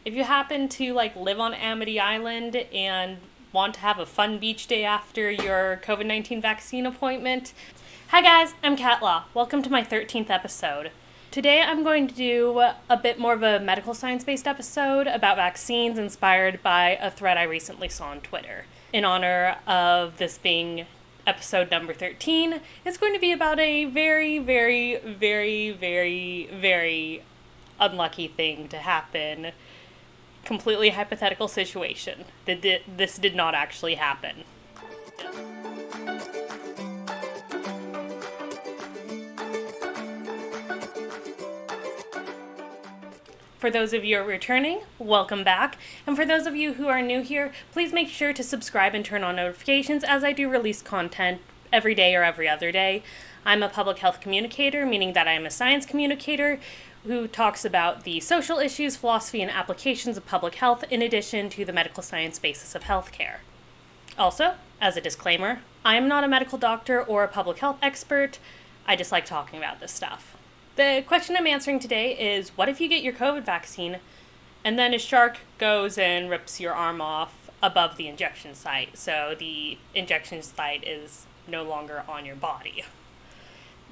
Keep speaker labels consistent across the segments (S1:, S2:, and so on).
S1: If you happen to live on Amity Island and want to have a fun beach day after your COVID-19 vaccine appointment, hi guys, I'm Katla. Welcome to my 13th episode. Today I'm going to do a bit more of a medical science-based episode about vaccines inspired by a thread I recently saw on Twitter. In honor of this being episode number 13, it's going to be about a very, very, very, very, very unlucky thing to happen. Completely hypothetical situation. This did not actually happen. For those of you who are returning, welcome back. And for those of you who are new here, please make sure to subscribe and turn on notifications as I do release content every day or every other day. I'm a public health communicator, meaning that I am a science communicator who talks about the social issues, philosophy, and applications of public health in addition to the medical science basis of healthcare. Also, as a disclaimer, I am not a medical doctor or a public health expert. I just like talking about this stuff. The question I'm answering today is, what if you get your COVID vaccine and then a shark goes and rips your arm off above the injection site, so the injection site is no longer on your body?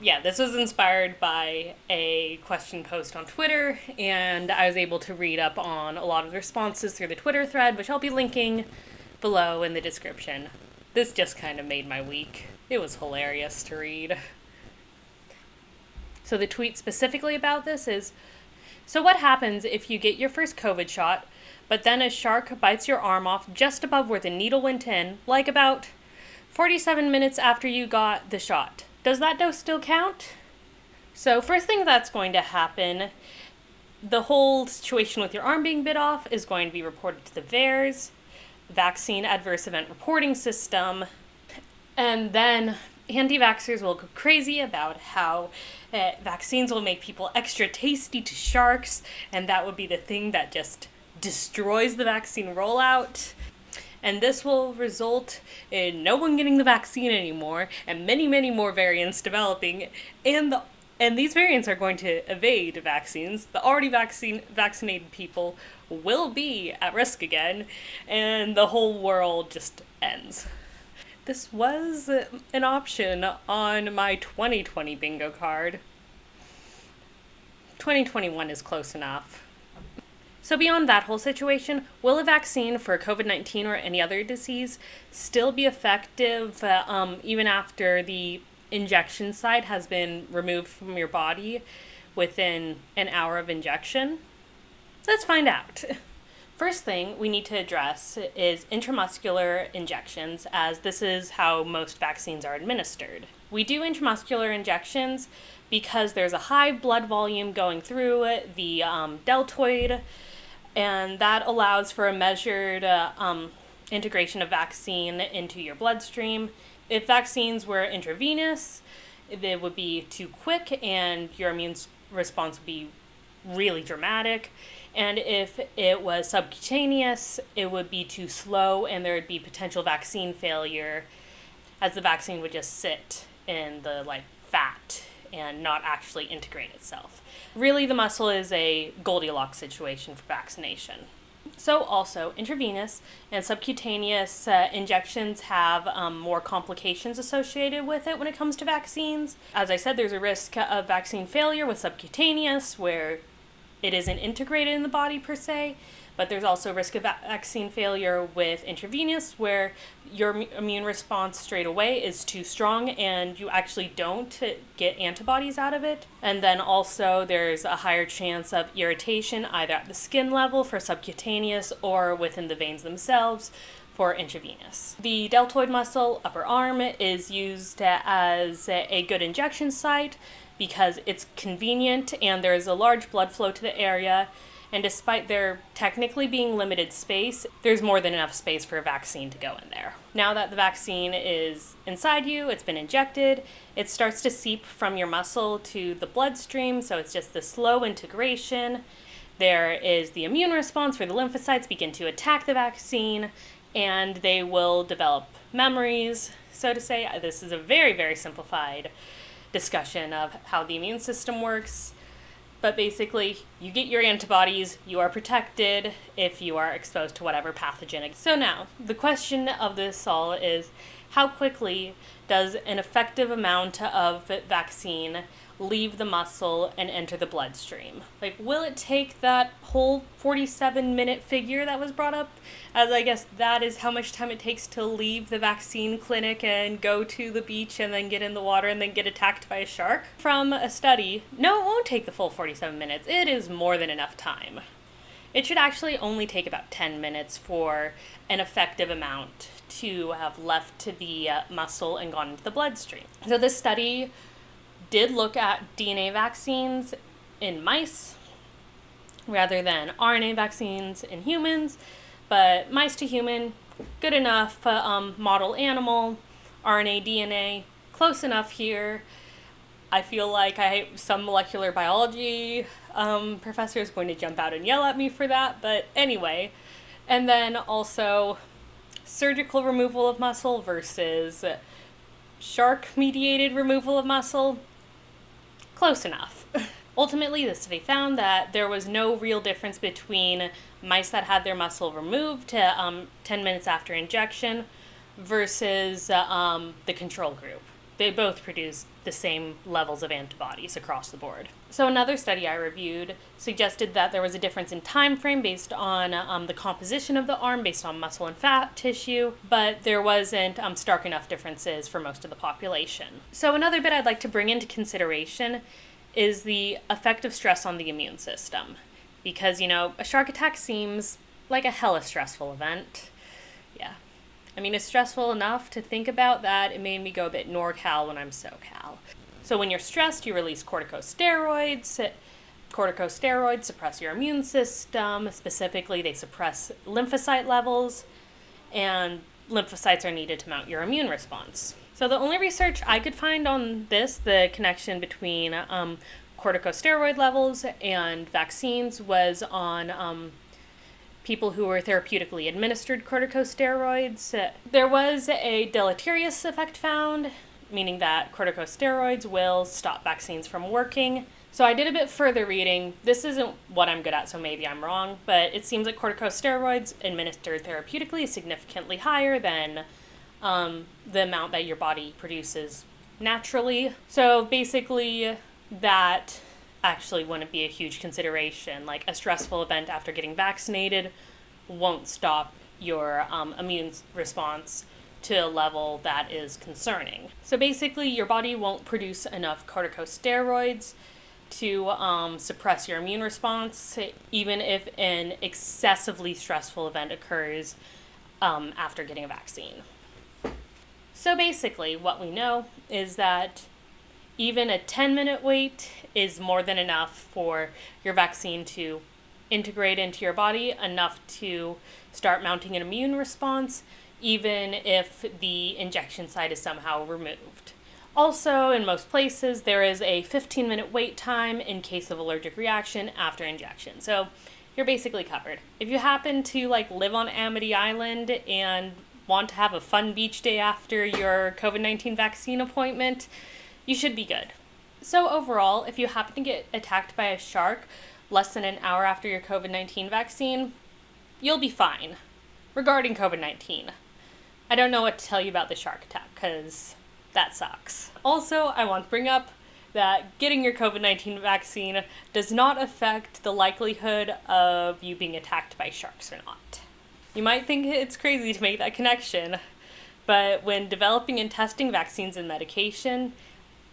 S1: Yeah, this was inspired by a question post on Twitter, and I was able to read up on a lot of the responses through the Twitter thread, which I'll be linking below in the description. This just kind of made my week. It was hilarious to read. So the tweet specifically about this is, so what happens if you get your first COVID shot, but then a shark bites your arm off just above where the needle went in, like about 47 minutes after you got the shot? Does that dose still count? So first thing that's going to happen, the whole situation with your arm being bit off is going to be reported to the VAERS, Vaccine Adverse Event Reporting System, and then anti-vaxxers will go crazy about how vaccines will make people extra tasty to sharks, and that would be the thing that just destroys the vaccine rollout. And this will result in no one getting the vaccine anymore, and many, many more variants developing, and these variants are going to evade vaccines. The already vaccinated people will be at risk again, and the whole world just ends. This was an option on my 2020 bingo card. 2021 is close enough. So beyond that whole situation, will a vaccine for COVID-19 or any other disease still be effective even after the injection site has been removed from your body within an hour of injection? Let's find out. First thing we need to address is intramuscular injections, as this is how most vaccines are administered. We do intramuscular injections because there's a high blood volume going through the deltoid, and that allows for a measured integration of vaccine into your bloodstream. If vaccines were intravenous, it would be too quick and your immune response would be really dramatic. And if it was subcutaneous, it would be too slow and there would be potential vaccine failure, as the vaccine would just sit in the fat and not actually integrate itself. Really, the muscle is a Goldilocks situation for vaccination. So also, intravenous and subcutaneous injections have more complications associated with it when it comes to vaccines. As I said, there's a risk of vaccine failure with subcutaneous, where it isn't integrated in the body per se, but there's also risk of vaccine failure with intravenous, where your immune response straight away is too strong and you actually don't get antibodies out of it. And then also there's a higher chance of irritation either at the skin level for subcutaneous or within the veins themselves for intravenous. The deltoid muscle, upper arm, is used as a good injection site because it's convenient and there's a large blood flow to the area. And despite there technically being limited space, there's more than enough space for a vaccine to go in there. Now that the vaccine is inside you, it's been injected, it starts to seep from your muscle to the bloodstream, so it's just the slow integration. There is the immune response where the lymphocytes begin to attack the vaccine, and they will develop memories, so to say. This is a very, very simplified discussion of how the immune system works. But basically, you get your antibodies, you are protected if you are exposed to whatever pathogen. So now, the question of this all is, how quickly does an effective amount of vaccine leave the muscle and enter the bloodstream? Like, will it take that whole 47-minute figure that was brought up, as I guess that is how much time it takes to leave the vaccine clinic and go to the beach and then get in the water and then get attacked by a shark? From a study, no, it won't take the full 47 minutes. It is more than enough time. It should actually only take about 10 minutes for an effective amount to have left the muscle and gone into the bloodstream. So this study did look at DNA vaccines in mice rather than RNA vaccines in humans, but mice to human, good enough. Model animal, RNA, DNA, close enough here. I feel like some molecular biology professor is going to jump out and yell at me for that, but anyway. And then also surgical removal of muscle versus shark-mediated removal of muscle. Close enough. Ultimately, the study found that there was no real difference between mice that had their muscle removed 10 minutes after injection versus the control group. They both produced the same levels of antibodies across the board. So another study I reviewed suggested that there was a difference in time frame based on the composition of the arm, based on muscle and fat tissue, but there wasn't stark enough differences for most of the population. So another bit I'd like to bring into consideration is the effect of stress on the immune system. Because, a shark attack seems like a hella stressful event. Yeah. I mean, it's stressful enough to think about that it made me go a bit NorCal when I'm SoCal. So when you're stressed, you release corticosteroids. Corticosteroids suppress your immune system. Specifically, they suppress lymphocyte levels, and lymphocytes are needed to mount your immune response. So the only research I could find on this, the connection between corticosteroid levels and vaccines, was on people who were therapeutically administered corticosteroids. There was a deleterious effect found, meaning that corticosteroids will stop vaccines from working. So I did a bit further reading. This isn't what I'm good at, so maybe I'm wrong, but it seems like corticosteroids administered therapeutically is significantly higher than the amount that your body produces naturally. So basically, that actually wouldn't be a huge consideration. Like, a stressful event after getting vaccinated won't stop your immune response to a level that is concerning. So basically, your body won't produce enough corticosteroids to suppress your immune response, even if an excessively stressful event occurs after getting a vaccine. So basically, what we know is that even a 10-minute wait is more than enough for your vaccine to integrate into your body, enough to start mounting an immune response, even if the injection site is somehow removed. Also, in most places, there is a 15-minute wait time in case of allergic reaction after injection. So you're basically covered. If you happen to live on Amity Island and want to have a fun beach day after your COVID-19 vaccine appointment, you should be good. So overall, if you happen to get attacked by a shark less than an hour after your COVID-19 vaccine, you'll be fine. Regarding COVID-19, I don't know what to tell you about the shark attack, because that sucks. Also, I want to bring up that getting your COVID-19 vaccine does not affect the likelihood of you being attacked by sharks or not. You might think it's crazy to make that connection, but when developing and testing vaccines and medication,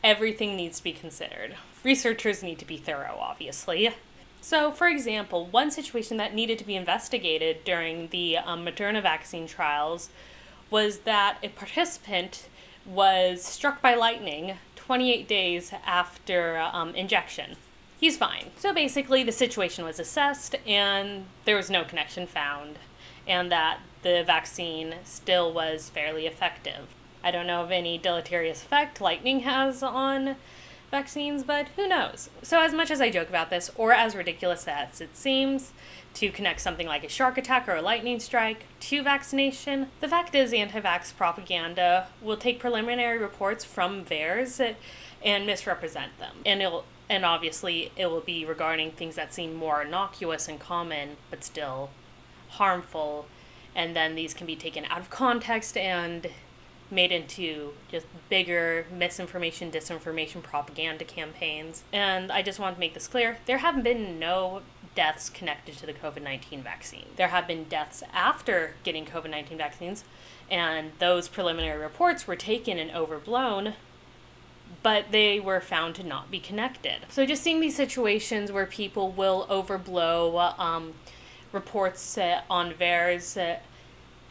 S1: everything needs to be considered. Researchers need to be thorough, obviously. So, for example, one situation that needed to be investigated during the Moderna vaccine trials was that a participant was struck by lightning 28 days after injection. He's fine. So basically, the situation was assessed, and there was no connection found, and that the vaccine still was fairly effective. I don't know of any deleterious effect lightning has on vaccines, but who knows? So as much as I joke about this, or as ridiculous as it seems, to connect something like a shark attack or a lightning strike to vaccination, the fact is anti-vax propaganda will take preliminary reports from VAERS and misrepresent them. And it'll And obviously, it will be regarding things that seem more innocuous and common, but still harmful. And then these can be taken out of context and made into just bigger misinformation, disinformation, propaganda campaigns. And I just want to make this clear. There have been no deaths connected to the COVID-19 vaccine. There have been deaths after getting COVID-19 vaccines, and those preliminary reports were taken and overblown, but they were found to not be connected. So just seeing these situations where people will overblow reports on VAERS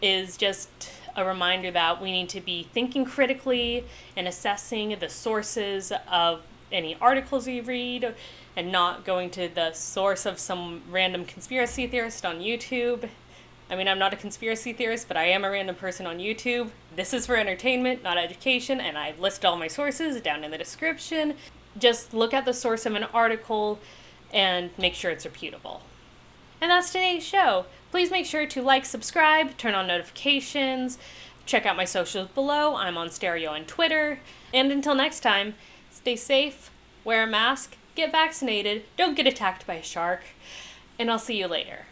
S1: is just a reminder that we need to be thinking critically and assessing the sources of any articles we read, and not going to the source of some random conspiracy theorist on YouTube. I mean, I'm not a conspiracy theorist, but I am a random person on YouTube. This is for entertainment, not education, and I've listed all my sources down in the description. Just look at the source of an article and make sure it's reputable. And that's today's show. Please make sure to like, subscribe, turn on notifications, check out my socials below. I'm on Stereo and Twitter. And until next time, stay safe, wear a mask, get vaccinated, don't get attacked by a shark, and I'll see you later.